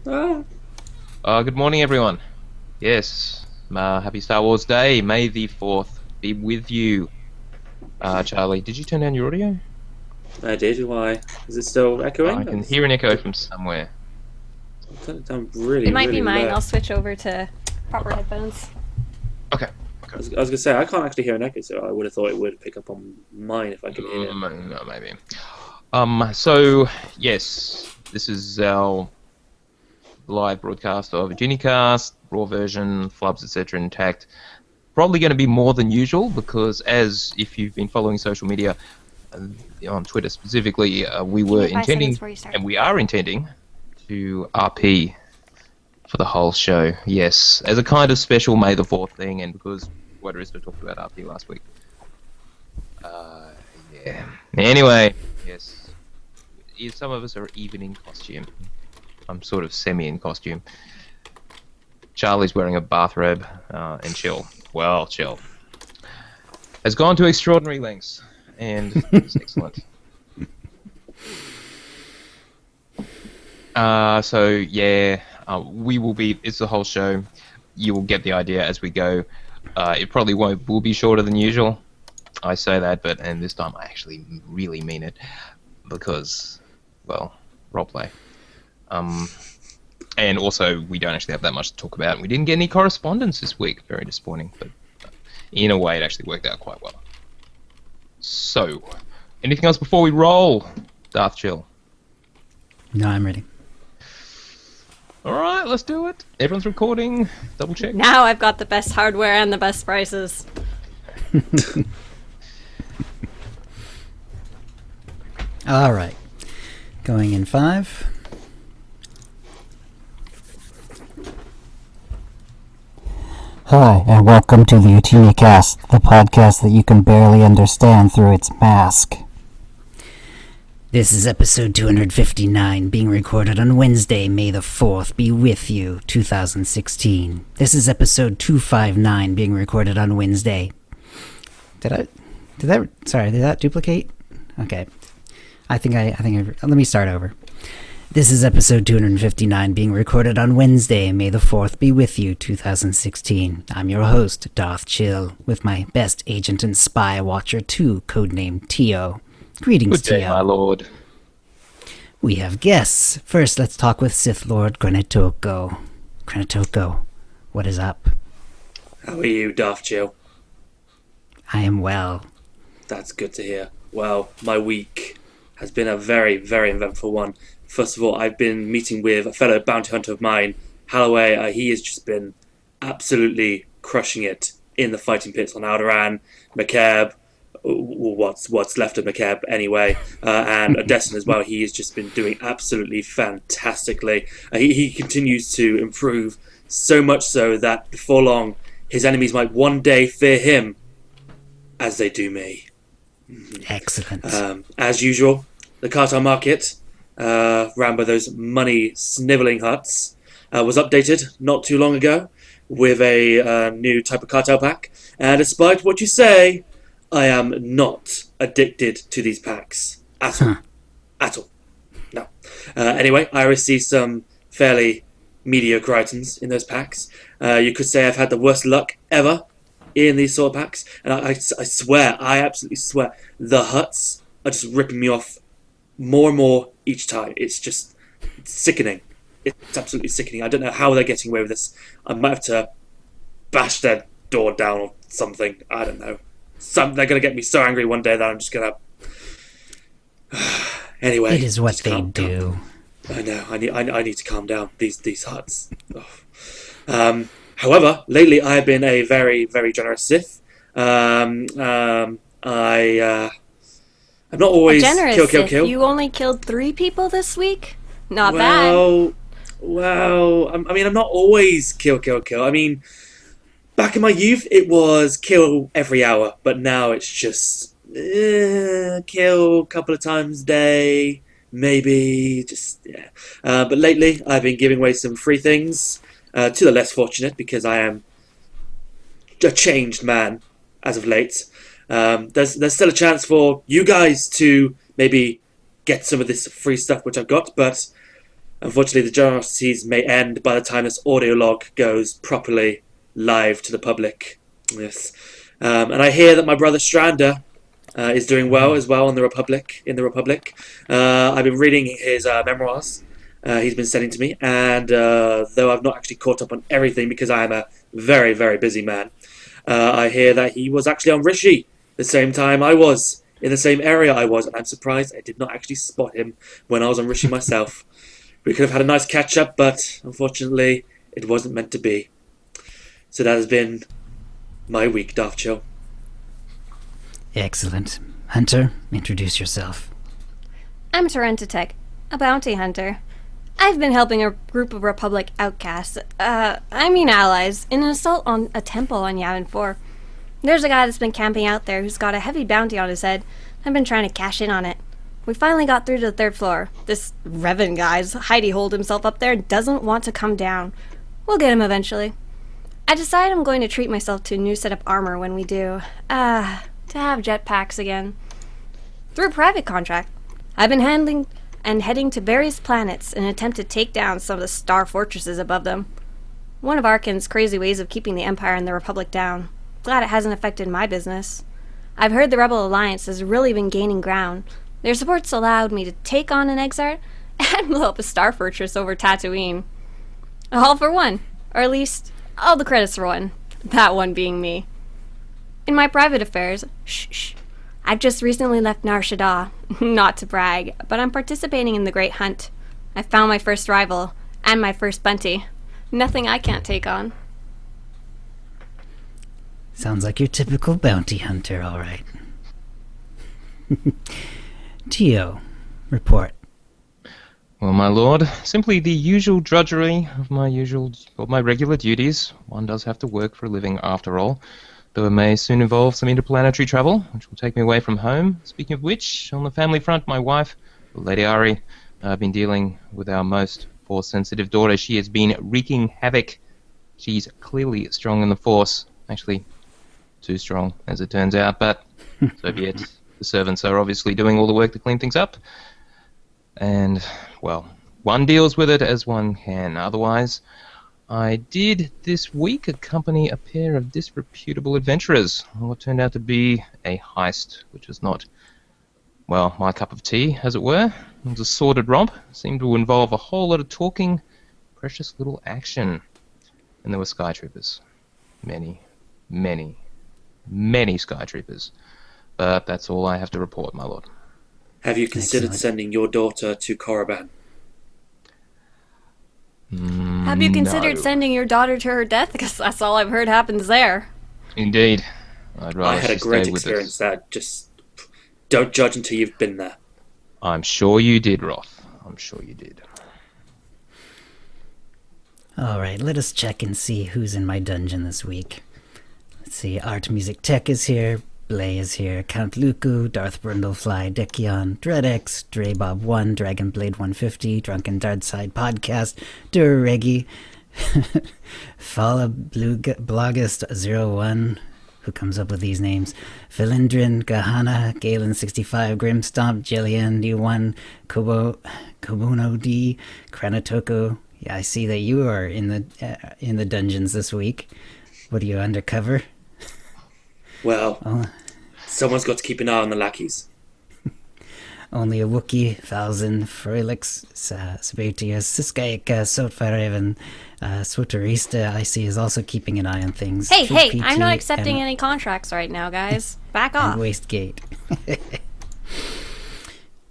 Ah. Good morning, everyone. Yes, happy Star Wars Day. May the 4th be with you. Charlie, did you turn down your audio? I did. Why? Is it still I echoing? can hear an echo from somewhere. Turn it down It really, might be really mine. low. I'll switch over to proper headphones. Okay. I was gonna say I can't actually hear an echo, so I would have thought it would pick up on mine if I could hear it. No, maybe. So, yes, this is our live broadcast of OotiniCast, raw version, flubs, etc. intact. Probably going to be more than usual because, as if you've been following social media, on Twitter specifically, we were intending, and we are intending, to RP for the whole show. Yes, as a kind of special May the 4th thing, and because Waterista talked about RP last week. Yeah. Anyway, yes. Some of us are even in costume. I'm sort of semi in costume. Charlie's wearing a bathrobe, and Chill. Well, Chill has gone to extraordinary lengths, and it's excellent. So yeah, we will be. It's the whole show. You will get the idea as we go. It probably will be shorter than usual. I say that, and this time I actually really mean it because, well, roleplay. And also we don't actually have that much to talk about. We didn't get any correspondence this week. Very disappointing, but in a way, it actually worked out quite well. So, anything else before we roll, Darth Chill? No, I'm ready. Alright, let's do it. Everyone's recording. Double check. Now I've got the best hardware and the best prices. All right. Going in 5. Hi, and welcome to the OotiniCast, the podcast that you can barely understand through its mask. This is episode 259, being recorded on Wednesday, May the 4th, be with you, 2016. This is episode 259, being recorded on Wednesday. Did that duplicate? Okay. let me start over. This is episode 259, being recorded on Wednesday, May the 4th be with you, 2016. I'm your host, Darth Chill, with my best agent and spy watcher 2, codenamed Tio. Greetings, Good day, Tio. my lord. We have guests. First, let's talk with Sith Lord Granitoko. Granitoko, what is up? How are you, Darth Chill? I am well. That's good to hear. Well, my week has been a very, very eventful one. First of all, I've been meeting with a fellow bounty hunter of mine, Halloway. He has just been absolutely crushing it in the fighting pits on Alderaan, McCabe, what's left of McCabe anyway, and Destin as well. He has just been doing absolutely fantastically. He continues to improve, so much so that before long, his enemies might one day fear him as they do me. Excellent. As usual, the cartel market, ran by those money snivelling huts, was updated not too long ago with a new type of cartel pack. And despite what you say, I am not addicted to these packs at all. At all. No. Anyway, I received some fairly mediocre items in those packs. You could say I've had the worst luck ever in these sort of packs. And I swear, I absolutely swear, the huts are just ripping me off more and more each time. It's sickening. It's absolutely sickening. I don't know how they're getting away with this. I might have to bash their door down or something. I don't know. They're going to get me so angry one day that I'm just going to... Anyway. It is what they do. I know. I need to calm down. These huts. However, lately I have been a very, very generous Sith. I'm not always kill. You only killed 3 people this week? Not bad. Well, I mean, I'm not always kill. I mean, back in my youth, it was kill every hour, but now it's just kill a couple of times a day, maybe, yeah. But lately, I've been giving away some free things to the less fortunate because I am a changed man as of late. There's still a chance for you guys to maybe get some of this free stuff which I've got, but Unfortunately, the generosities may end by the time this audio log goes properly live to the public. Yes. And I hear that my brother Strander is doing well as well in the Republic. I've been reading his memoirs. He's been sending to me, and though I've not actually caught up on everything because I am a very, very busy man, I hear that he was actually on Rishi the same time I was, in the same area I was, and I'm surprised I did not actually spot him when I was on Rishi myself. We could have had a nice catch up, but unfortunately, it wasn't meant to be. So that has been my week, Darth Chill. Excellent. Hunter, introduce yourself. I'm Terentatek, a bounty hunter. I've been helping a group of Republic outcasts, allies, in an assault on a temple on Yavin 4. There's a guy that's been camping out there who's got a heavy bounty on his head. I've been trying to cash in on it. We finally got through to the 3rd floor. This Revan guy's hidey-holed himself up there and doesn't want to come down. We'll get him eventually. I decided I'm going to treat myself to a new set of armor when we do. To have jetpacks again. Through a private contract, I've been handling and heading to various planets in an attempt to take down some of the star fortresses above them. One of Arkan's crazy ways of keeping the Empire and the Republic down. Glad it hasn't affected my business. I've heard the Rebel Alliance has really been gaining ground. Their support's allowed me to take on an Exarch and blow up a star fortress over Tatooine. All for one. Or at least, all the credits for one. That one being me. In my private affairs, I've just recently left Nar Shaddaa. Not to brag, but I'm participating in the Great Hunt. I found my first rival, and my first bounty. Nothing I can't take on. Sounds like your typical bounty hunter, all right. Tio, report. Well, my lord, simply the usual drudgery of my regular duties. One does have to work for a living after all, though it may soon involve some interplanetary travel, which will take me away from home. Speaking of which, on the family front, my wife, Lady Ari, I've been dealing with our most Force-sensitive daughter. She has been wreaking havoc. She's clearly strong in the Force. Actually, too strong, as it turns out, but so be it. The servants are obviously doing all the work to clean things up. And, well, one deals with it as one can. Otherwise, I did this week accompany a pair of disreputable adventurers on what turned out to be a heist, which was not, well, my cup of tea, as it were. It was a sordid romp. Seemed to involve a whole lot of talking, precious little action. And there were sky troopers. Many, many, many sky troopers. But that's all I have to report, my lord. Have you considered sending your daughter to Korriban? Have you considered No. sending your daughter to her death? Because that's all I've heard happens there. Indeed. I'd rather I had a she great stay with experience us. there. Just don't judge until you've been there. I'm sure you did, Roth. I'm sure you did. All right, let us check and see who's in my dungeon this week. Let's see, Art Music Tech is here, Blay is here, Count Luku, Darth Brundlefly, Dekion, Dreadx, Draybob1, Dragonblade 150, Drunken Darkside Podcast, Durregi, Fala Blogist01, who comes up with these names, Philindrin, Gahana, Galen65, Grimstomp, Jillian, D1, Kobuno D, Kranatoko. Yeah, I see that you are in the dungeons this week. What are you, undercover? Well, someone's got to keep an eye on the lackeys. Only a Wookiee, Thousand, Frelix, Sabatius, Siskaika, Sotfarevan, Swotarista, I see, is also keeping an eye on things. Hey, I'm not accepting any contracts right now, guys. Back off. And Wastegate.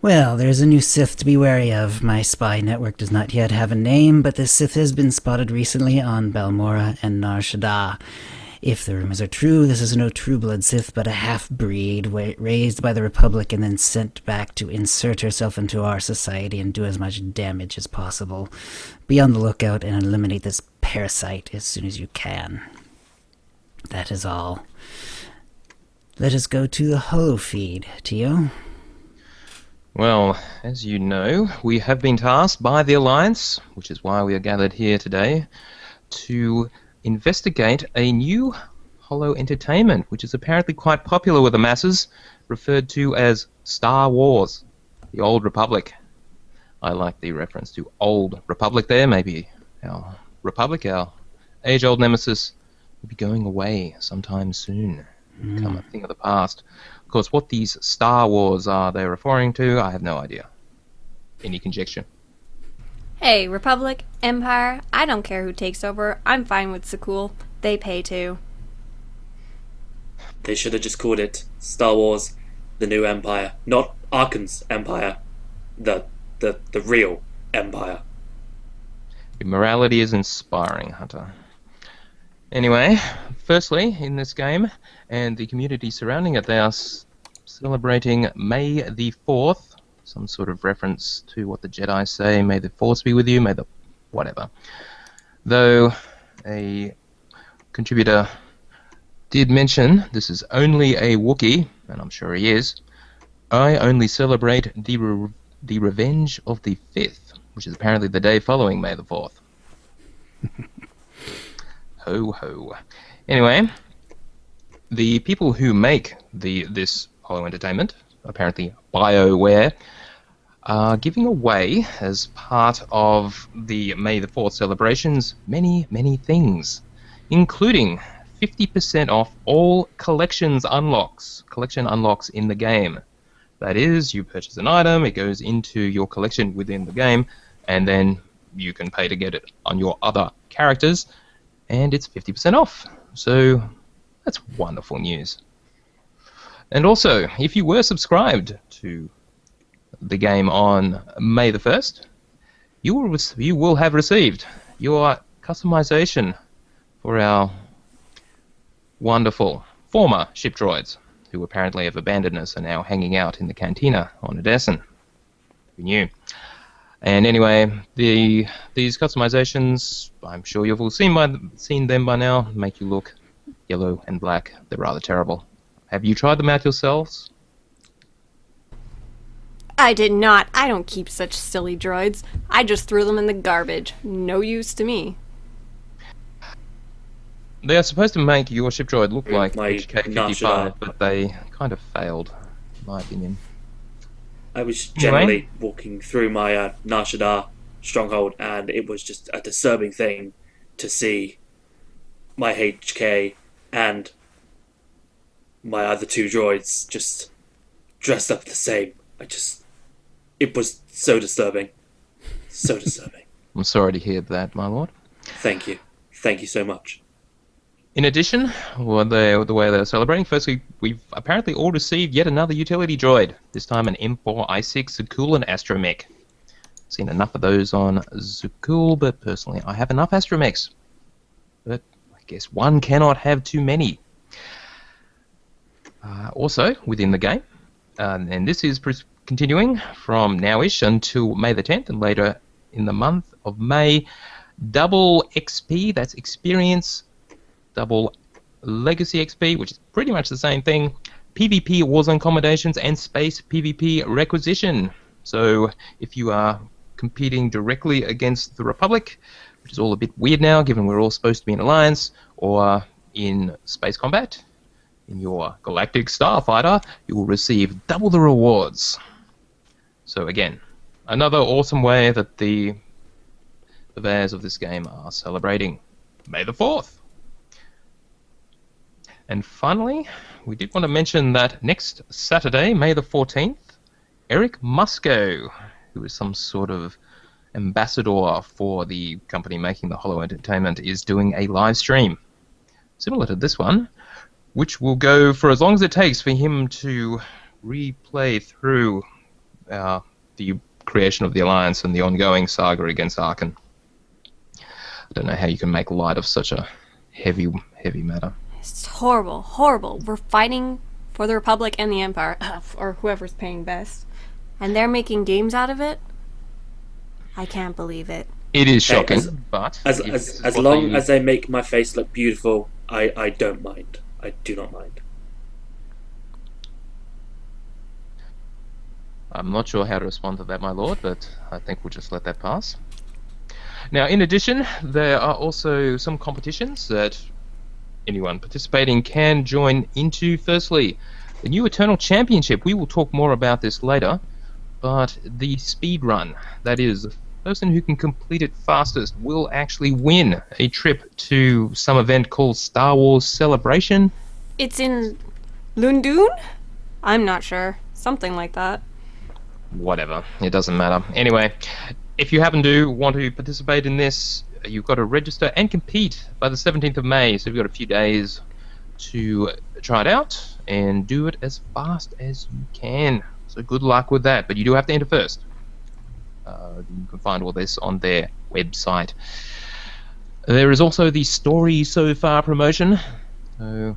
Well, there's a new Sith to be wary of. My spy network does not yet have a name, but the Sith has been spotted recently on Balmora and Nar Shaddaa. If the rumors are true, this is no true-blood Sith, but a half-breed raised by the Republic and then sent back to insert herself into our society and do as much damage as possible. Be on the lookout and eliminate this parasite as soon as you can. That is all. Let us go to the holo feed, Tio. Well, as you know, we have been tasked by the Alliance, which is why we are gathered here today, to investigate a new holo entertainment, which is apparently quite popular with the masses, referred to as Star Wars, the Old Republic. I like the reference to Old Republic there. Maybe our Republic, our age-old nemesis, will be going away sometime soon. Become a thing of the past. Of course, what these Star Wars are they referring to, I have no idea. Any conjecture? Hey, Republic, Empire, I don't care who takes over. I'm fine with Sakul. They pay too. They should have just called it Star Wars: The New Empire, not Arkan's Empire, the real Empire. Your morality is inspiring, Hunter. Anyway, firstly, in this game, and the community surrounding it, they are celebrating May the 4th, some sort of reference to what the Jedi say, may the Force be with you, may the... whatever. Though, a contributor did mention, this is only a Wookiee, and I'm sure he is, I only celebrate the Revenge of the 5th, which is apparently the day following May the 4th. Ho ho. Anyway, the people who make this Hollow Entertainment, apparently BioWare, are giving away, as part of the May the 4th celebrations, many, many things, including 50% off all collection unlocks in the game. That is, you purchase an item, it goes into your collection within the game, and then you can pay to get it on your other characters, and it's 50% off. So that's wonderful news. And also, if you were subscribed to the game on May the 1st, you will have received your customization for our wonderful former ship droids, who apparently have abandoned us and now hanging out in the cantina on Odessen. Who knew? And anyway, these customizations, I'm sure you've all seen them by now, make you look yellow and black. They're rather terrible. Have you tried them out yourselves? I did not. I don't keep such silly droids. I just threw them in the garbage. No use to me. They are supposed to make your ship droid look like My HK-55, but they kind of failed, in my opinion. I was generally walking through my Nar Shaddaa stronghold, and it was just a disturbing thing to see my HK and my other two droids just dressed up the same. It was so disturbing. So disturbing. I'm sorry to hear that, my lord. Thank you. Thank you so much. In addition, the way they're celebrating, firstly, we've apparently all received yet another utility droid, this time an M4 I6 Zakul and Astromech. Seen enough of those on Zakul, but personally I have enough Astromechs. But I guess one cannot have too many. Also, within the game, and this is continuing from now-ish until May the 10th, and later in the month of May, double XP, that's experience, double Legacy XP, which is pretty much the same thing, PvP Warzone accommodations, and Space PvP requisition. So if you are competing directly against the Republic, which is all a bit weird now given we're all supposed to be in Alliance, or in space combat, in your Galactic Starfighter, you will receive double the rewards. So again, another awesome way that the purveyors of this game are celebrating May the 4th. And finally, we did want to mention that next Saturday, May the 14th, Eric Musco, who is some sort of ambassador for the company making the Hollow Entertainment, is doing a live stream similar to this one, which will go for as long as it takes for him to replay through the creation of the Alliance and the ongoing saga against Arkan. I don't know how you can make light of such a heavy matter. It's horrible, horrible. We're fighting for the Republic and the Empire, or whoever's paying best, and they're making games out of it? I can't believe it. It is shocking, Hey, but... As long as they make my face look beautiful, I don't mind. I do not mind. I'm not sure how to respond to that, my lord, but I think we'll just let that pass. Now, in addition, there are also some competitions that anyone participating can join into. Firstly, the new Eternal Championship. We will talk more about this later, but the speed run, that is, the person who can complete it fastest will actually win a trip to some event called Star Wars Celebration. It's in Lundun? I'm not sure. Something like that. Whatever, it doesn't matter. Anyway, if you happen to want to participate in this, you've got to register and compete by the 17th of May, so you've got a few days to try it out and do it as fast as you can. So good luck with that, but you do have to enter first. You can find all this on their website. There is also the Story So Far promotion. So,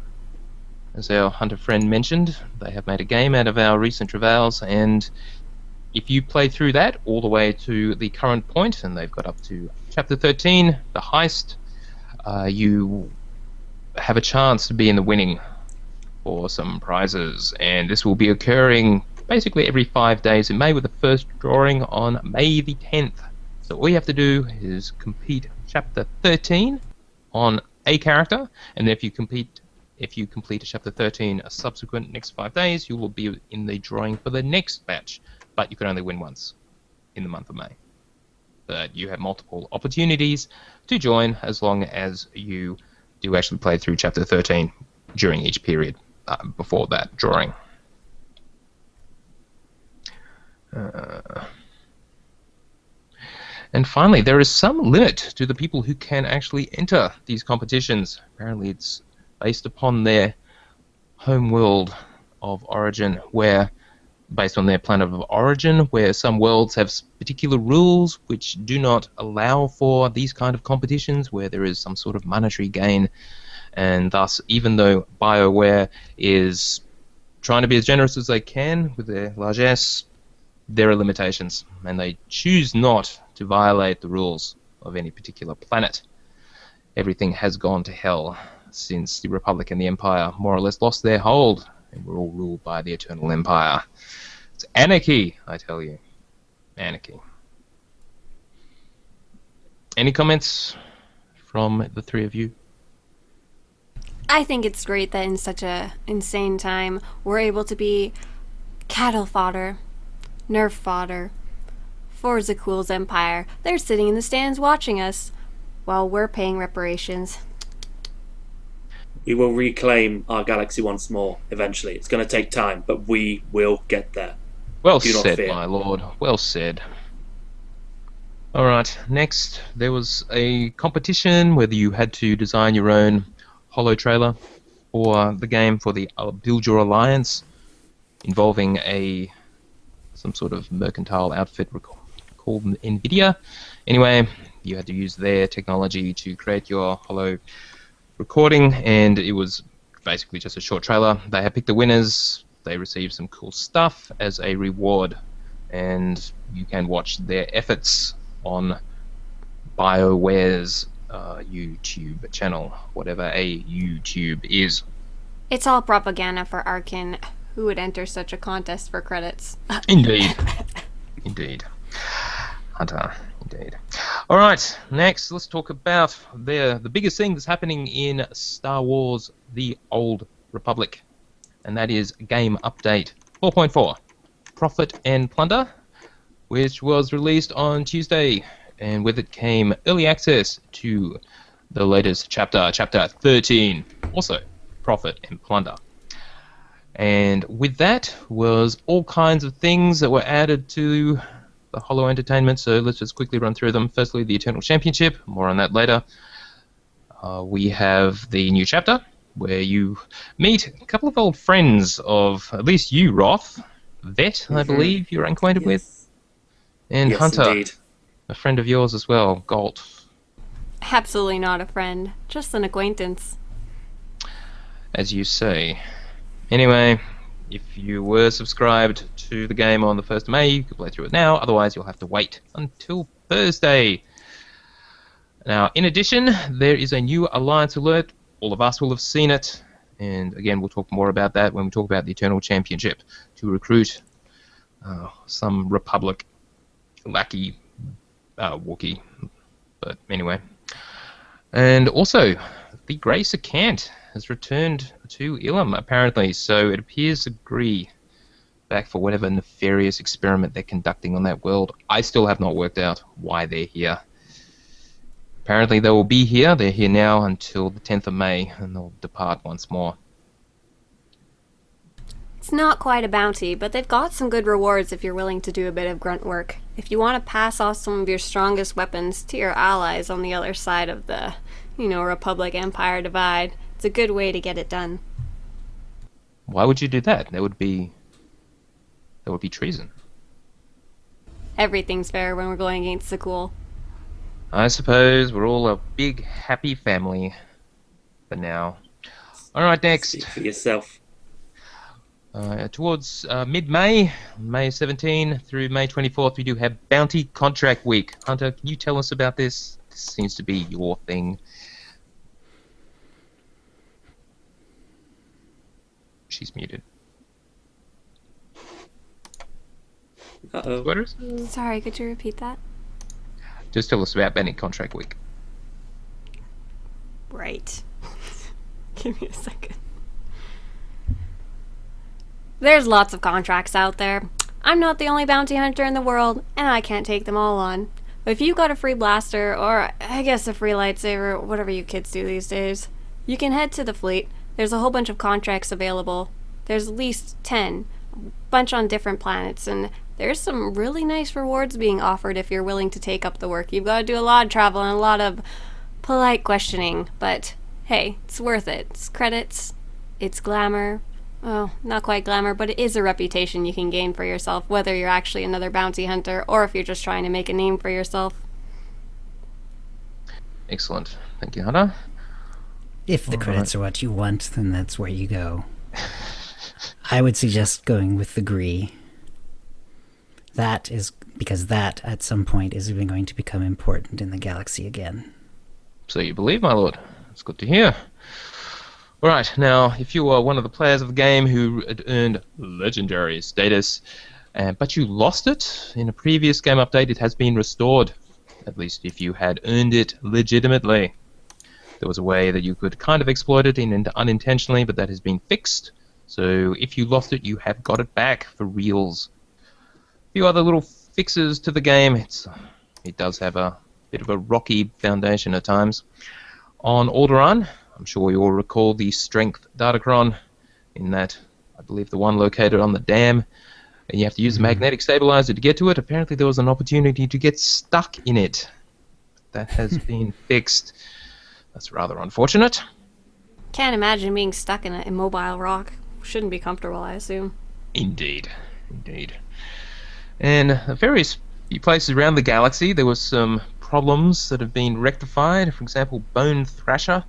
as our hunter friend mentioned, they have made a game out of our recent travails, and if you play through that all the way to the current point, and they've got up to Chapter 13, the heist, you have a chance to be in the winning for some prizes, and this will be occurring basically every 5 days in May, with the first drawing on May the 10th. So all you have to do is complete Chapter 13 on a character, and if you complete Chapter 13 a subsequent next 5 days, you will be in the drawing for the next batch, but you can only win once in the month of May. But you have multiple opportunities to join as long as you do actually play through Chapter 13 during each period before that drawing. And finally, there is some limit to the people who can actually enter these competitions. Apparently it's based upon their home world of origin, where based on their planet of origin, where some worlds have particular rules which do not allow for these kind of competitions, where there is some sort of monetary gain, and thus, even though BioWare is trying to be as generous as they can with their largesse, there are limitations, and they choose not to violate the rules of any particular planet. Everything has gone to hell since the Republic and the Empire more or less lost their hold, and we're all ruled by the Eternal Empire. It's anarchy, I tell you. Anarchy. Any comments from the three of you? I think it's great that in such a insane time, we're able to be cattle fodder, nerf fodder, for Zakuul's empire. They're sitting in the stands watching us, while we're paying reparations. We will reclaim our galaxy once more, eventually. It's going to take time, but we will get there. Well Do not said, fear. my lord. Well said. Alright, next there was a competition where you had to design your own holo trailer for the game, for the Build Your Alliance, involving some sort of mercantile outfit called NVIDIA. Anyway, you had to use their technology to create your holo recording, and it was basically just a short trailer. They had picked the winners. They received some cool stuff as a reward, and you can watch their efforts on BioWare's YouTube channel, whatever a YouTube is. It's all propaganda for Arkin, who would enter such a contest for credits. Indeed. Indeed. Hunter, indeed. Alright, next let's talk about the biggest thing that's happening in Star Wars The Old Republic. And that is Game Update 4.4, Profit and Plunder, which was released on Tuesday. And with it came early access to the latest chapter, Chapter 13, also Profit and Plunder. And with that was all kinds of things that were added to the Holo Entertainment, so let's just quickly run through them. Firstly, the Eternal Championship, more on that later. We have the new chapter, where you meet a couple of old friends of, at least you, Roth, Vet, I believe you're acquainted with, and Yes, Hunter, indeed. a friend of yours as well, Galt. Absolutely not a friend, just an acquaintance. As you say. Anyway, if you were subscribed to the game on the 1st of May, you can play through it now. Otherwise, you'll have to wait until Thursday. Now, in addition, there is a new Alliance alert. All of us will have seen it. And again, we'll talk more about that when we talk about the Eternal Championship, to recruit some Republic lackey Wookiee. But anyway. And also, the Grey Secant has returned to Ilum, apparently, so it appears Agree back for whatever nefarious experiment they're conducting on that world. I still have not worked out why they're here. Apparently they will be here. They're here now until the 10th of May, and they'll depart once more. It's not quite a bounty, but they've got some good rewards if you're willing to do a bit of grunt work. If you want to pass off some of your strongest weapons to your allies on the other side of the, Republic-Empire divide, it's a good way to get it done. Why would you do that? That would be treason. Everything's fair when we're going against the cool. I suppose we're all a big, happy family for now. Alright, next. Speak for yourself. Towards mid-May, May 17 through May 24th, we do have Bounty Contract Week. Hunter, can you tell us about this? This seems to be your thing. She's muted. Uh-oh. Sweaters? Sorry, could you repeat that? Just tell us about Bounty Contract Week. Right. Give me a second. There's lots of contracts out there. I'm not the only bounty hunter in the world, and I can't take them all on. But if you've got a free blaster, or I guess a free lightsaber, whatever you kids do these days, you can head to the fleet. There's a whole bunch of contracts available. There's at least 10, a bunch on different planets, and there's some really nice rewards being offered if you're willing to take up the work. You've got to do a lot of travel and a lot of polite questioning, but hey, it's worth it. It's credits, it's glamour. Well, not quite glamour, but it is a reputation you can gain for yourself, whether you're actually another bounty hunter or if you're just trying to make a name for yourself. Excellent. Thank you, Hunter. If the credits are what you want, then that's where you go. I would suggest going with the Gree. That is because that, at some point, is even going to become important in the galaxy again. So you believe, my lord. That's good to hear. Alright, now, if you are one of the players of the game who had earned legendary status, but you lost it in a previous game update, it has been restored. At least if you had earned it legitimately. There was a way that you could kind of exploit it unintentionally, but that has been fixed. So if you lost it, you have got it back for reals. A few other little fixes to the game. It does have a bit of a rocky foundation at times. On Alderaan, I'm sure you all recall the strength datachron, in that, I believe the one located on the dam, and you have to use a magnetic stabilizer to get to it. Apparently there was an opportunity to get stuck in it. That has been fixed. That's rather unfortunate. Can't imagine being stuck in an immobile rock. Shouldn't be comfortable, I assume. Indeed. Indeed. And various few places around the galaxy, there were some problems that have been rectified. For example, Bone Thrasher.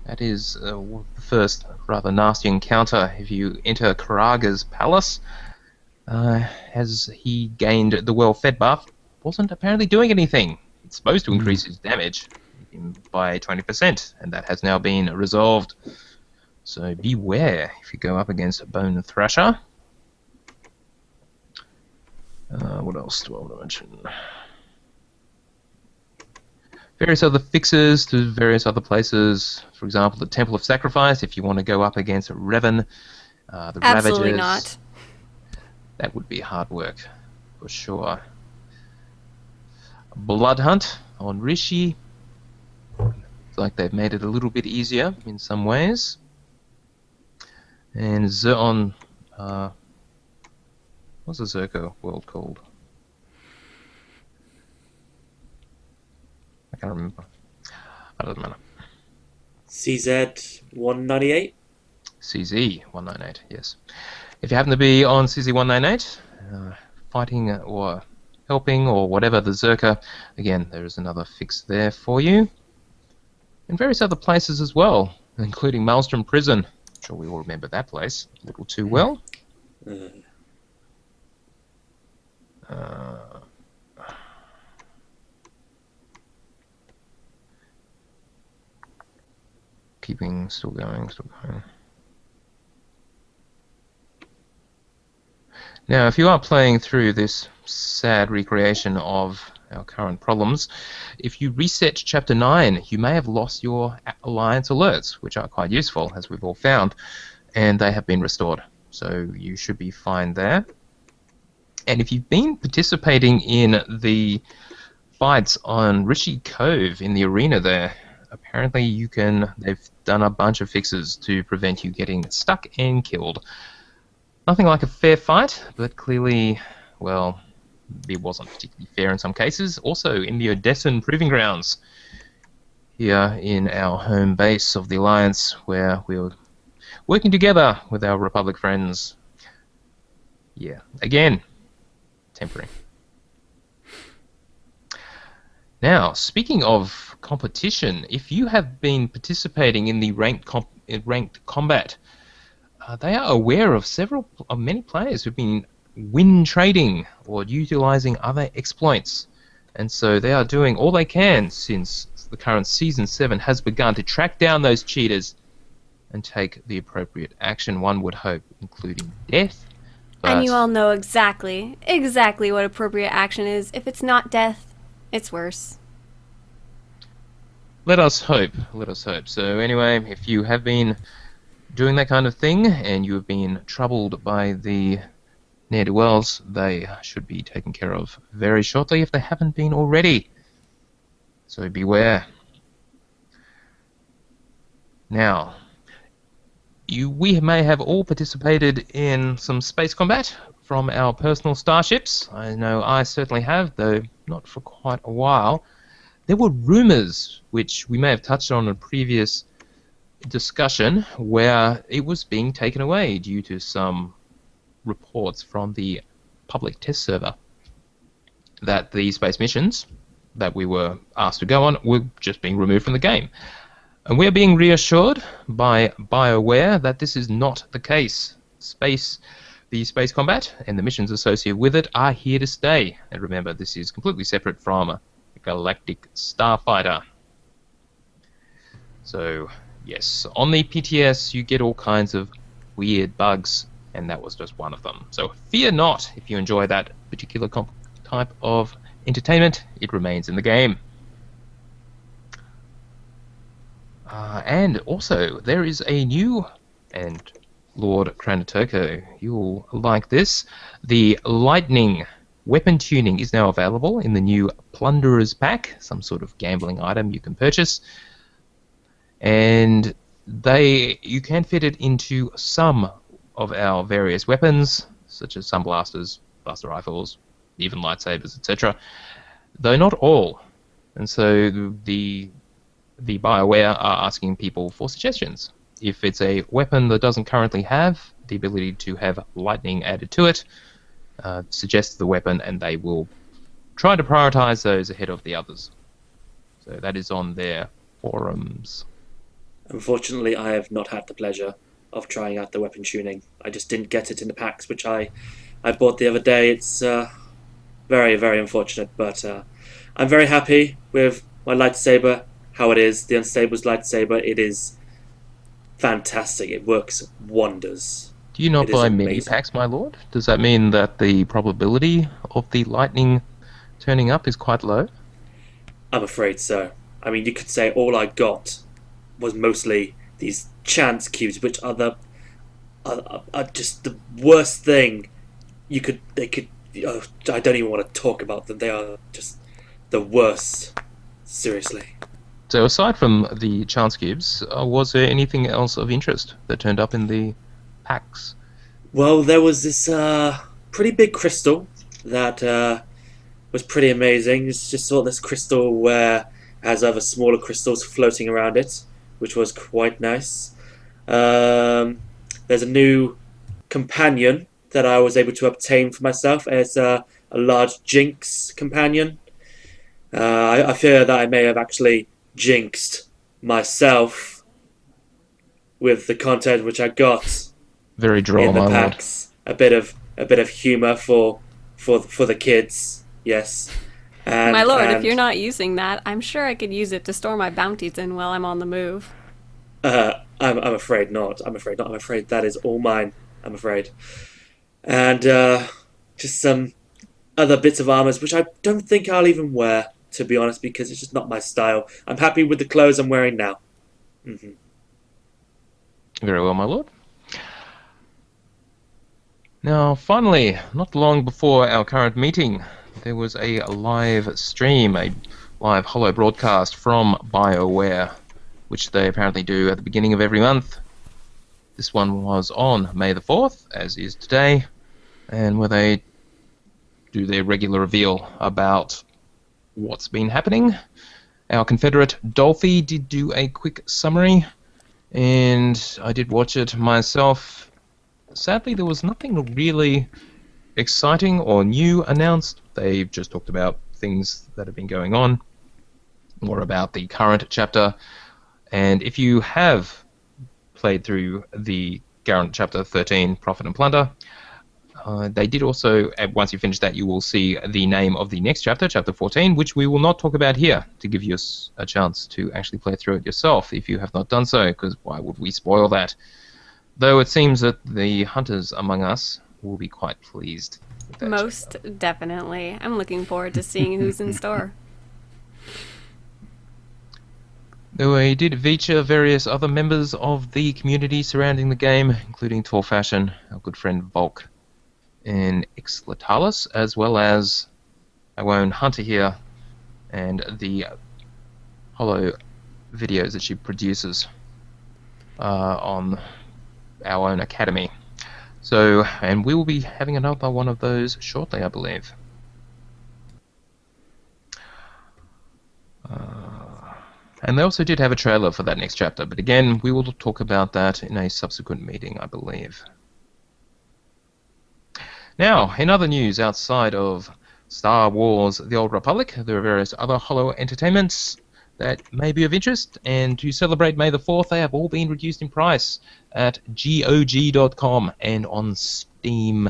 That is the first rather nasty encounter if you enter Karaga's palace. As he gained the well-fed buff, wasn't apparently doing anything. It's supposed to increase his damage by 20%, and that has now been resolved. So beware if you go up against a Bone Thrasher. What else do I want to mention? Various other fixes to various other places. For example, the Temple of Sacrifice, if you want to go up against Revan, the Absolutely Ravagers. not. That would be hard work, for sure. Blood Hunt on Rishi. It's like they've made it a little bit easier in some ways. And on... what's the Zerko world called? I can't remember. That doesn't matter. CZ 198? CZ 198, yes. If you happen to be on CZ 198, fighting or helping or whatever the Zerka, again, there is another fix there for you. And various other places as well, including Maelstrom Prison. I'm sure we all remember that place a little too well. Still going. Now, if you are playing through this sad recreation of our current problems, if you reset Chapter 9, you may have lost your Alliance alerts, which are quite useful, as we've all found, and they have been restored. So you should be fine there. And if you've been participating in the fights on Rishi Cove in the arena there, apparently they've done a bunch of fixes to prevent you getting stuck and killed. Nothing like a fair fight, but clearly, well, it wasn't particularly fair in some cases. Also, in the Odessan Proving Grounds, here in our home base of the Alliance, where we were working together with our Republic friends. Yeah, again, temporary. Now, speaking of competition, if you have been participating in the ranked combat, they are aware of many players who've been win trading or utilizing other exploits, and so they are doing all they can since the current Season 7 has begun to track down those cheaters and take the appropriate action, one would hope, including death. And you all know exactly what appropriate action is. If it's not death, it's worse. Let us hope. So anyway, if you have been doing that kind of thing and you have been troubled by the ne'er-do-wells, they should be taken care of very shortly if they haven't been already. So beware. Now, we may have all participated in some space combat from our personal starships. I know I certainly have, though not for quite a while. There were rumours, which we may have touched on in a previous discussion, where it was being taken away due to some reports from the public test server that the space missions that we were asked to go on were just being removed from the game. And we're being reassured by BioWare that this is not the case. The space combat and the missions associated with it are here to stay. And remember, this is completely separate from a galactic starfighter. So, yes, on the PTS you get all kinds of weird bugs, and that was just one of them. So fear not if you enjoy that particular type of entertainment. It remains in the game. And also, there is a new, and Lord Kranatoko, you'll like this, the Lightning weapon tuning is now available in the new Plunderer's Pack, some sort of gambling item you can purchase. And you can fit it into some of our various weapons, such as some blasters, blaster rifles, even lightsabers, etc. Though not all. And so the BioWare are asking people for suggestions. If it's a weapon that doesn't currently have the ability to have lightning added to it, suggest the weapon and they will try to prioritize those ahead of the others. So that is on their forums. Unfortunately, I have not had the pleasure of trying out the weapon tuning. I just didn't get it in the packs, which I bought the other day. It's very, very unfortunate, but I'm very happy with my lightsaber, how it is. The Unstable's lightsaber, it is fantastic. It works wonders. Do you not buy mini packs, my lord? Does that mean that the probability of the lightning turning up is quite low? I'm afraid so. I mean, you could say all I got was mostly these chance cubes, which are just the worst thing I don't even want to talk about them. They are just the worst. Seriously. So aside from the chance cubes, was there anything else of interest that turned up in the packs? Well, there was this pretty big crystal that was pretty amazing. It's just sort of this crystal where it has other smaller crystals floating around it, which was quite nice. There's a new companion that I was able to obtain for myself. It's a large Jinx companion. I fear that I may have actually jinxed myself with the content which I got. Very droll, in the my packs. Lord. A bit of humour for the kids. Yes. And, my lord, if you're not using that, I'm sure I could use it to store my bounties in while I'm on the move. I'm afraid not. I'm afraid that is all mine. I'm afraid. And just some other bits of armors which I don't think I'll even wear, to be honest, because it's just not my style. I'm happy with the clothes I'm wearing now. Mm-hmm. Very well, my lord. Now, finally, not long before our current meeting, there was a live stream, a live holo broadcast from BioWare, which they apparently do at the beginning of every month. This one was on May the 4th, as is today, and where they do their regular reveal about what's been happening. Our Confederate Dolphy did do a quick summary, and I did watch it myself. Sadly, there was nothing really exciting or new announced. They just talked about things that have been going on, more about the current chapter. And if you have played through the current chapter 13, Profit and Plunder, they did also, once you finish that, you will see the name of the next chapter, chapter 14, which we will not talk about here, to give you a chance to actually play through it yourself if you have not done so, because why would we spoil that? Though it seems that the hunters among us will be quite pleased with that Most chapter. definitely. I'm looking forward to seeing who's in store. Though it did feature various other members of the community surrounding the game, including Tall Fashion, our good friend Volk, and Ixlatalis, as well as our own Hunter here, and the holo videos that she produces on our own academy. So, and we will be having another one of those shortly, I believe. And they also did have a trailer for that next chapter, but again, we will talk about that in a subsequent meeting, I believe. Now, in other news outside of Star Wars The Old Republic, there are various other holo entertainments that may be of interest, and to celebrate May the 4th, they have all been reduced in price at GOG.com and on Steam.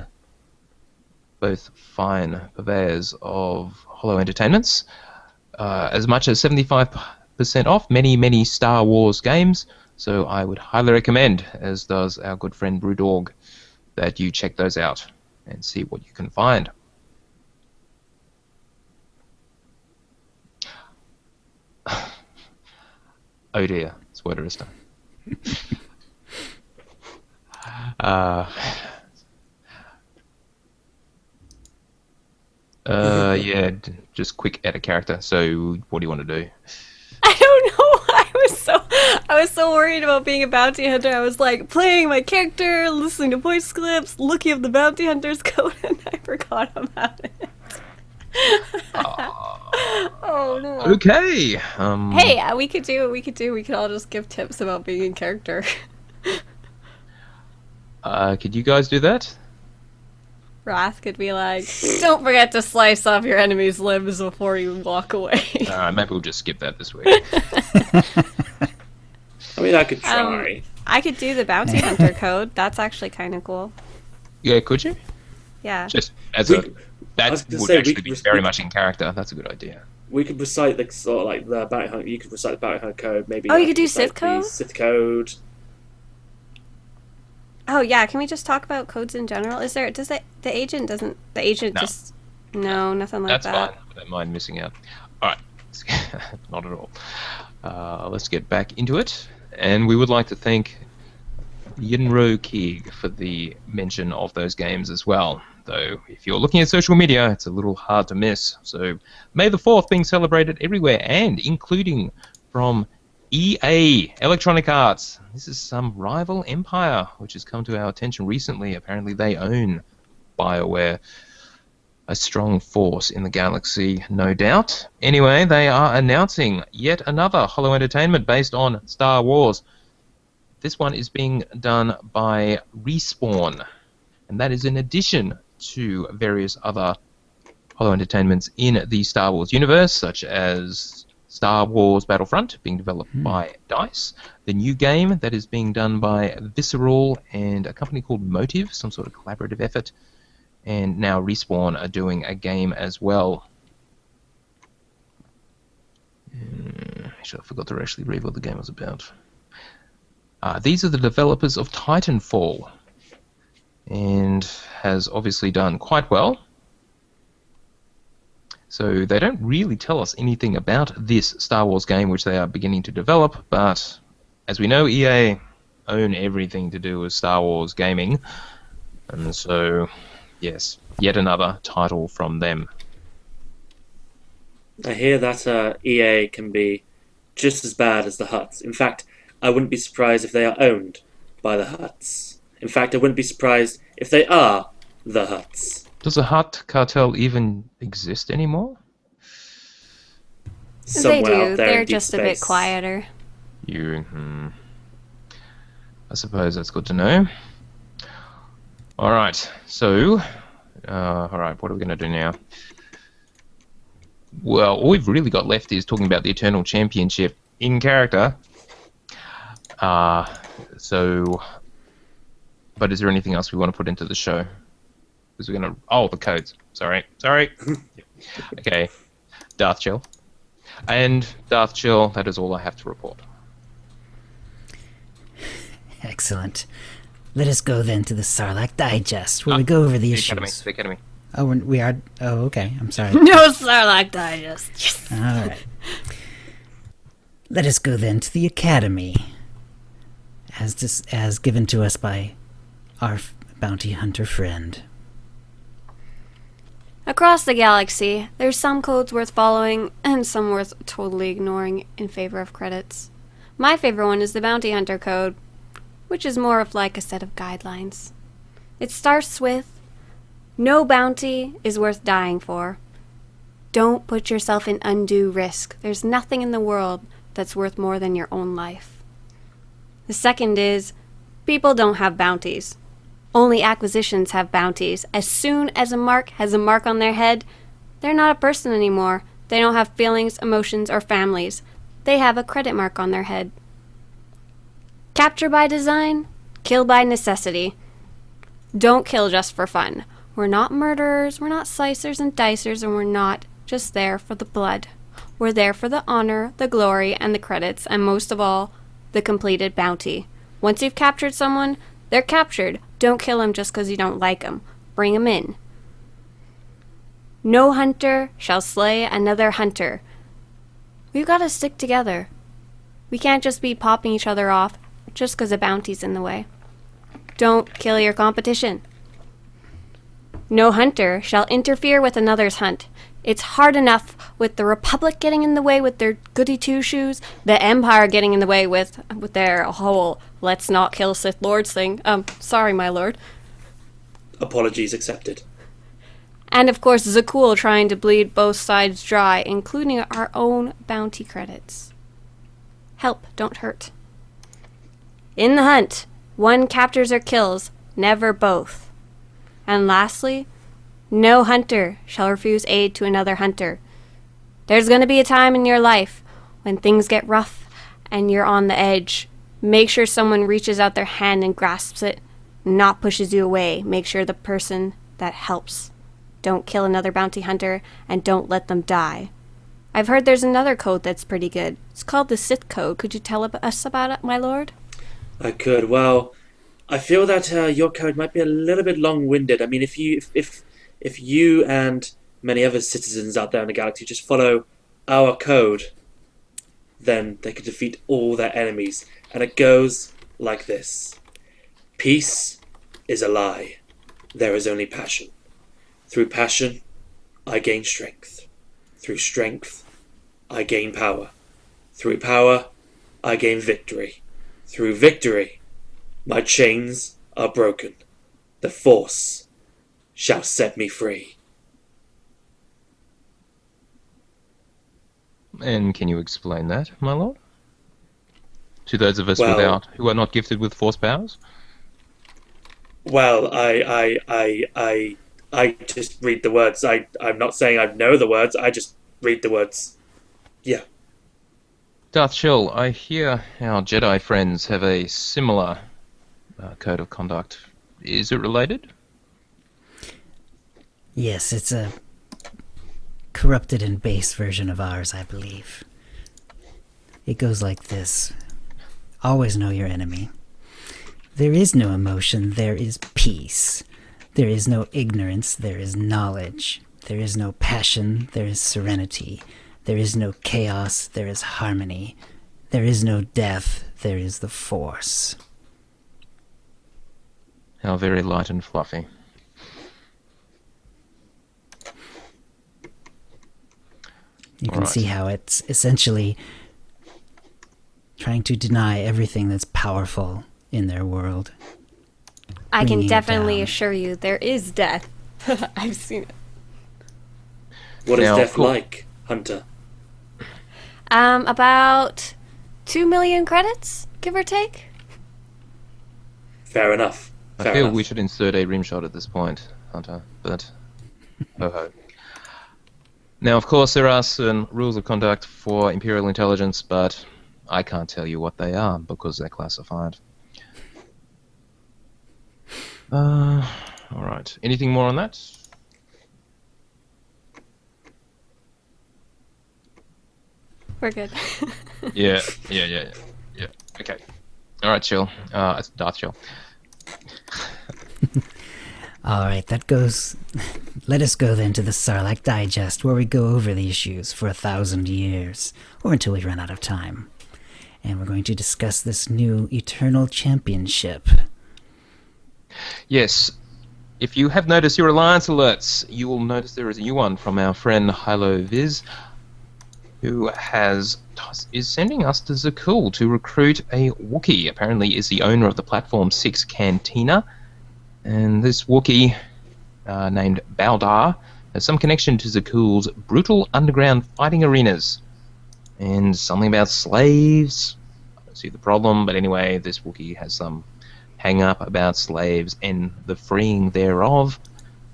Both fine purveyors of holo entertainments. As much as 75% off many Star Wars games, so I would highly recommend, as does our good friend Brewdog, that you check those out and see what you can find. Oh dear, Spoilerista. Yeah, just quick edit character. So, what do you want to do? I don't know. I was so worried about being a bounty hunter. I was like playing my character, listening to voice clips, looking up the bounty hunter's code, and I forgot about it. Oh no. Okay. Hey, we could all just give tips about being in character. Could you guys do that? Wrath could be like, don't forget to slice off your enemy's limbs before you walk away. Maybe we'll just skip that this week. I mean, I could try. I could do the bounty hunter code. That's actually kind of cool. Yeah, could you? Yeah. Just as We- a that I was gonna would say, actually be very much in character. That's a good idea. We could recite the sort of like the bounty hunt. You could recite the bounty hunt code. Maybe. Oh, you I could do recite Sith code? the Sith code. Oh yeah, can we just talk about codes in general? The agent No. just no, nothing like That's that. fine. I don't mind missing out. All right, not at all. Let's get back into it, and we would like to thank Yinro Keeg for the mention of those games as well. Though, if you're looking at social media, it's a little hard to miss. So, May the 4th being celebrated everywhere, and including from EA, Electronic Arts. This is some rival empire, which has come to our attention recently. Apparently they own BioWare. A strong force in the galaxy, no doubt. Anyway, they are announcing yet another holo entertainment based on Star Wars. This one is being done by Respawn, and that is in addition to various other holo entertainments in the Star Wars universe, such as Star Wars Battlefront, being developed by DICE, the new game that is being done by Visceral and a company called Motive, some sort of collaborative effort, and now Respawn are doing a game as well. Actually, I forgot to actually read what the game was about. These are the developers of Titanfall, and has obviously done quite well. So they don't really tell us anything about this Star Wars game which they are beginning to develop, but as we know, EA own everything to do with Star Wars gaming, And so, yes, yet another title from them. I hear that EA can be just as bad as the Huts. In fact, I wouldn't be surprised if they are owned by the Huts. In fact, I wouldn't be surprised if they are the Huts. Does the Hutt cartel even exist anymore? Somewhere they do. out there They're in deep just a bit space. quieter. I suppose that's good to know. Alright, so... alright, what are we going to do now? Well, all we've really got left is talking about the Eternal Championship in character. So... But is there anything else we want to put into the show? Because we're going to... Oh, the codes. Sorry. Okay. Darth Chill. And Darth Chill, that is all I have to report. Excellent. Let us go then to the Sarlacc Digest, where we go over the issues. The Academy. Oh, we are... Oh, okay. I'm sorry. No Sarlacc Digest. Yes. All right. Let us go then to the Academy, as given to us by our bounty hunter friend. Across the galaxy, there's some codes worth following and some worth totally ignoring in favor of credits. My favorite one is the Bounty Hunter Code, which is more of like a set of guidelines. It starts with, no bounty is worth dying for. Don't put yourself in undue risk. There's nothing in the world that's worth more than your own life. The second is, people don't have bounties. Only acquisitions have bounties. As soon as a mark has a mark on their head, they're not a person anymore. They don't have feelings, emotions, or families. They have a credit mark on their head. Capture by design, kill by necessity. Don't kill just for fun. We're not murderers, we're not slicers and dicers, and we're not just there for the blood. We're there for the honor, the glory, and the credits, and most of all, the completed bounty. Once you've captured someone, they're captured. Don't kill them just because you don't like them. Bring them in. No hunter shall slay another hunter. We've got to stick together. We can't just be popping each other off just because a bounty's in the way. Don't kill your competition. No hunter shall interfere with another's hunt. It's hard enough with the Republic getting in the way with their goody two-shoes, the Empire getting in the way with their whole let's not kill Sith Lords thing. Sorry, my lord. Apologies accepted. And of course, Zakul trying to bleed both sides dry, including our own bounty credits. Help, don't hurt. In the hunt, one captures or kills, never both. And lastly, no hunter shall refuse aid to another hunter. There's going to be a time in your life when things get rough and you're on the edge. Make sure someone reaches out their hand and grasps it, not pushes you away. Make sure the person that helps. Don't kill another bounty hunter and don't let them die. I've heard there's another code that's pretty good. It's called the Sith Code. Could you tell us about it, my lord? I could. Well, I feel that your code might be a little bit long-winded. I mean, if you and many other citizens out there in the galaxy just follow our code, then they could defeat all their enemies. And it goes like this. Peace is a lie. There is only passion. Through passion, I gain strength. Through strength, I gain power. Through power, I gain victory. Through victory, my chains are broken. The Force shall set me free. And can you explain that, my lord? To those of us Well, who are not gifted with force powers? Well, I just read the words. I'm not saying I know the words. I just read the words. Yeah. Darth Shell, I hear our Jedi friends have a similar code of conduct. Is it related? Yes, it's a corrupted and base version of ours, I believe. It goes like this. Always know your enemy. There is no emotion, there is peace. There is no ignorance, there is knowledge. There is no passion, there is serenity. There is no chaos, there is harmony. There is no death, there is the Force. How very light and fluffy. You can Alright. see how it's essentially trying to deny everything that's powerful in their world. I can Bringing it definitely down. assure you there is death. I've seen it. What is Now, death cool. like, Hunter? About 2 million credits, give or take. Fair enough. I Fair feel enough. we should insert a rim shot at this point, Hunter, but ho-ho. Now, of course, there are certain rules of conduct for Imperial Intelligence, but I can't tell you what they are because they're classified. Alright. Anything more on that? We're good. Yeah. Okay. Alright, chill. It's Darth Chill. Alright, that goes... Let us go then to the Sarlacc Digest, where we go over the issues for 1,000 years, or until we run out of time. And we're going to discuss this new Eternal Championship. Yes. If you have noticed your alliance alerts, you will notice there is a new one from our friend Hilo Viz, who is sending us to Zakul to recruit a Wookiee. Apparently is the owner of the Platform 6 Cantina, and this Wookiee, named Baldar, has some connection to Zakul's brutal underground fighting arenas, and something about slaves. I don't see the problem, but anyway, this Wookiee has some hang up about slaves and the freeing thereof,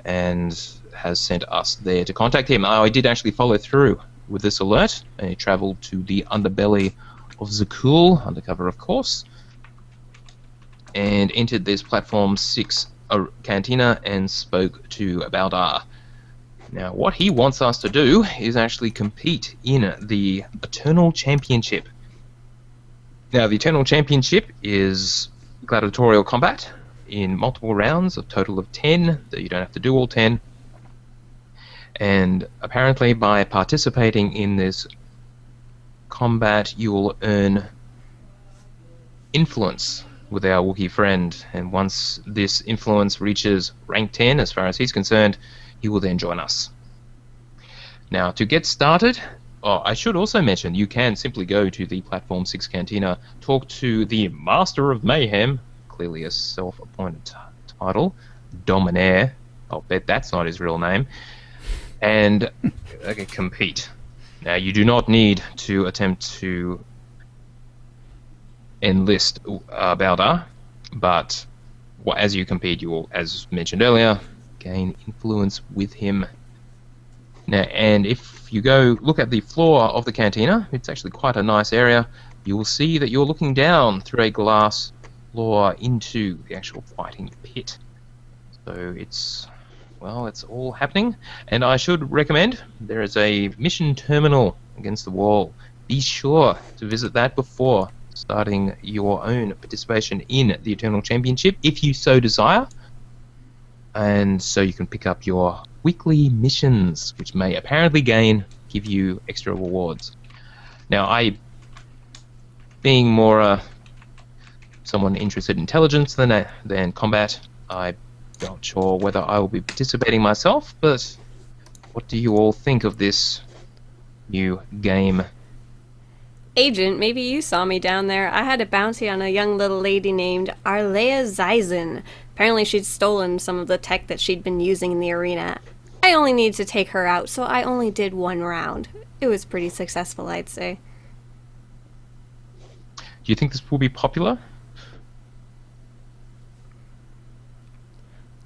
and has sent us there to contact him. I did actually follow through with this alert, and he travelled to the underbelly of Zakul, undercover of course, and entered this Platform 6 cantina and spoke to Baldar. Now, what he wants us to do is actually compete in the Eternal Championship. Now, the Eternal Championship is gladiatorial combat in multiple rounds, a total of 10, that you don't have to do all 10. And apparently by participating in this combat, you will earn influence with our Wookiee friend. And once this influence reaches rank 10, as far as he's concerned, he will then join us. Now, to get started, I should also mention, you can simply go to the Platform 6 Cantina, talk to the Master of Mayhem, clearly a self-appointed title, Dominaire. I'll bet that's not his real name. And compete. Now, you do not need to attempt to enlist Baldar, but as you compete, you will, as mentioned earlier, gain influence with him. Now, and if you go look at the floor of the cantina, it's actually quite a nice area. You will see that you're looking down through a glass floor into the actual fighting pit. So it's all happening. And I should recommend, there is a mission terminal against the wall. Be sure to visit that before starting your own participation in the Eternal Championship, if you so desire. And so you can pick up your weekly missions, which may apparently give you extra rewards. Now, being more someone interested in intelligence than combat, I'm not sure whether I will be participating myself, but what do you all think of this new game? Agent, maybe you saw me down there. I had a bounty on a young little lady named Arlea Zyzen. Apparently she'd stolen some of the tech that she'd been using in the arena. I only needed to take her out, so I only did one round. It was pretty successful, I'd say. Do you think this will be popular?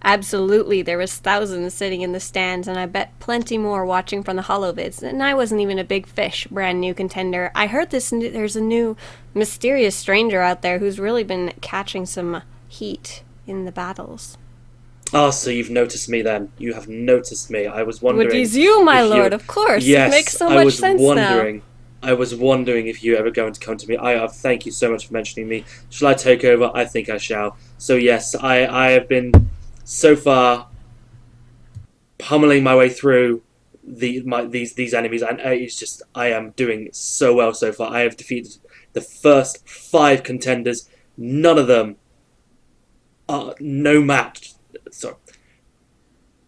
Absolutely, there was thousands sitting in the stands, and I bet plenty more watching from the holovids, and I wasn't even a big fish, brand new contender. I heard there's a new mysterious stranger out there who's really been catching some heat in the battles. Ah, so you've noticed me then. You have noticed me. I was wondering... Would is you, my if lord, of course. Yes, It makes so I much was sense wondering. now. I was wondering if you ever going to come to me. Thank you so much for mentioning me. Shall I take over? I think I shall. So yes, I have been so far pummeling my way through these enemies, and it's just I am doing so well so far. I have defeated the first 5 contenders. None of them are no match. Sorry,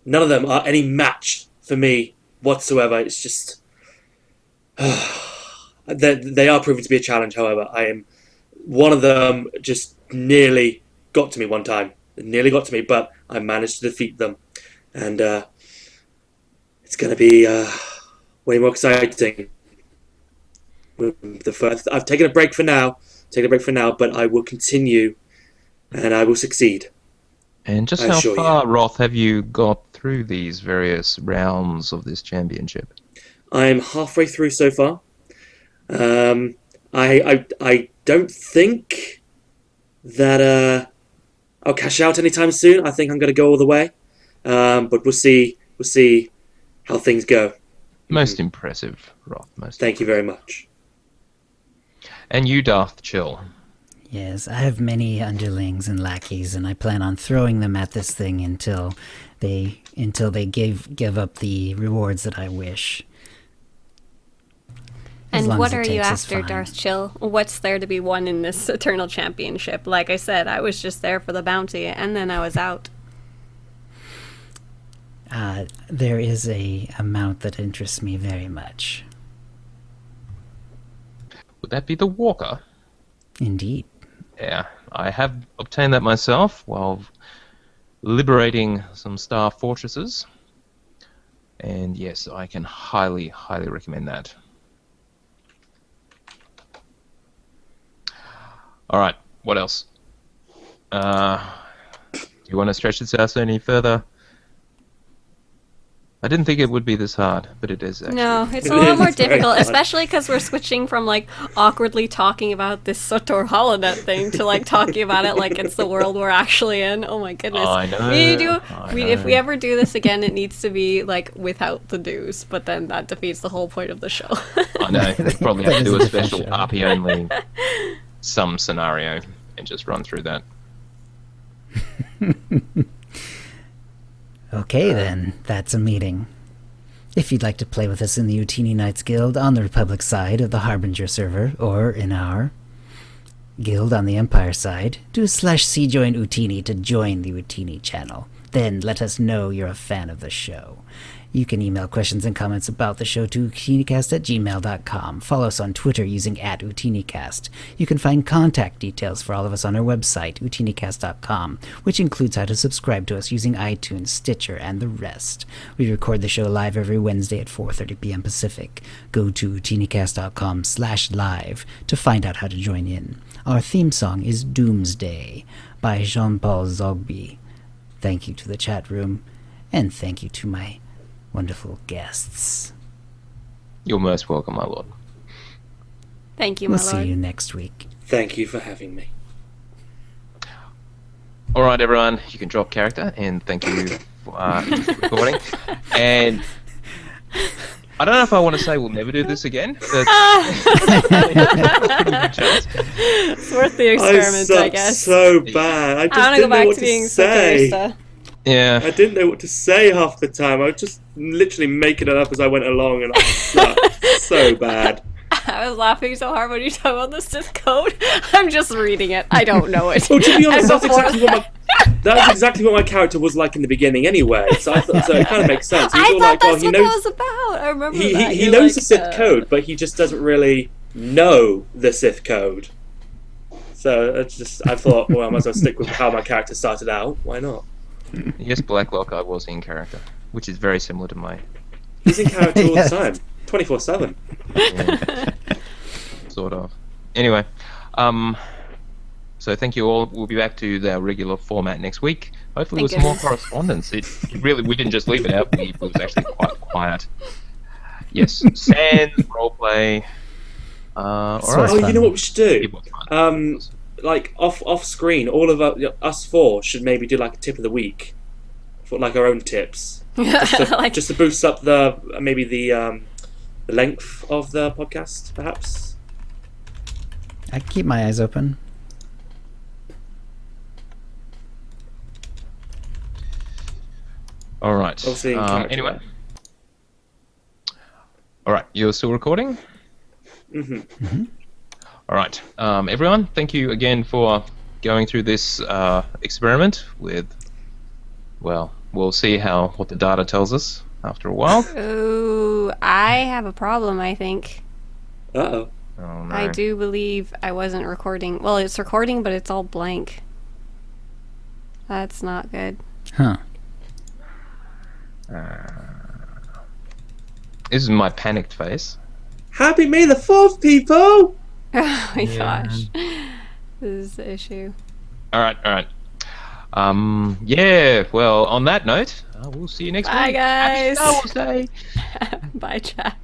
none of them are any match for me whatsoever. It's just they are proving to be a challenge. However, I am one of them. Just nearly got to me one time. It nearly got to me, but I managed to defeat them, and it's going to be way more exciting. The first, I've taken a break for now. But I will continue, and I will succeed. And just I how assure far, Roth, have you got through these various rounds of this championship? I'm halfway through so far. I don't think that I'll cash out anytime soon. I think I'm going to go all the way, but we'll see. We'll see how things go. Most impressive, Roth. Thank you very much. And you, Darth Chill. Yes, I have many underlings and lackeys, and I plan on throwing them at this thing until they give up the rewards that I wish. As And long what as it are you takes is after, fine. Darth Chill? What's there to be won in this Eternal Championship? Like I said, I was just there for the bounty, and then I was out. There is a amount that interests me very much. Would that be the Walker? Indeed. Yeah, I have obtained that myself while liberating some star fortresses. And yes, I can highly, highly recommend that. Alright, what else? Do you want to stretch this out any further? I didn't think it would be this hard, but it is actually. No, it's It a lot is more very difficult, hard. especially because we're switching from like awkwardly talking about this Sotor holonet thing to like talking about it like it's the world we're actually in. Oh my goodness! I know, If we ever do this again, it needs to be like without the dues, but then that defeats the whole point of the show. I know, we probably have to do a special Show. RP only some scenario and just run through that. Okay then, that's a meeting. If you'd like to play with us in the Utini Knights Guild on the Republic side of the Harbinger server, or in our guild on the Empire side, do /c join Utini to join the Utini channel. Then let us know you're a fan of the show. You can email questions and comments about the show to OotiniCast@gmail.com. Follow us on Twitter using @OotiniCast. You can find contact details for all of us on our website, OotiniCast.com, which includes how to subscribe to us using iTunes, Stitcher, and the rest. We record the show live every Wednesday at 4:30 p.m. Pacific. Go to OotiniCast.com/live to find out how to join in. Our theme song is Doomsday by Jean-Paul Zogby. Thank you to the chat room, and thank you to my wonderful guests. You're most welcome, my lord. Thank you, my We'll see lord. you next week. Thank you for having me. Alright, everyone, you can drop character, and thank you for recording. And I don't know if I want to say we'll never do this again, but It's worth the I experiment, I suck guess. so bad. I just I want to go didn't know back what to to being say. Sotorista. yeah. I didn't know what to say half the time. I was just literally making it up as I went along, and I sucked so bad. I was laughing so hard when you talk about the Sith code. I'm just reading it. I don't know it. Well, to be honest, And before that's exactly what my character was like in the beginning, anyway. So I thought, so it kind of makes sense. He's I all thought like, well, that's he what that knows was about. I remember he that. he You're knows like, the Sith code, but he just doesn't really know the Sith code. So it's just I thought, well, I might as well stick with how my character started out. Why not? Yes, Blacklock, I was in character, which is very similar to my He's in character all Yes. the time, 24/7. sort of. Anyway, so thank you all. We'll be back to the regular format next week. Hopefully with Thank some more goodness. correspondence. It really, we didn't just leave it out. It was actually quite quiet. Yes, Sans, roleplay. Alright. That's Oh, you fun. know what we should do? It was fun. Like off screen, all of us four should maybe do like a tip of the week, for like our own tips, like, just to boost up the maybe the length of the podcast, perhaps. I keep my eyes open. All right. Obviously in character. Anyway. All right. You're still recording? Mm-hmm. All right. Everyone, thank you again for going through this experiment with. Well, we'll see what the data tells us after a while. Ooh, I have a problem, I think. Uh-oh. Oh no. I do believe I wasn't recording. Well, it's recording, but it's all blank. That's not good. Huh. This is my panicked face. Happy May the 4th, people! Oh my gosh. This is the issue. All right. Yeah. Well, on that note, we'll see you next Bye, week. guys. Happy Star Wars Day. Bye, chat.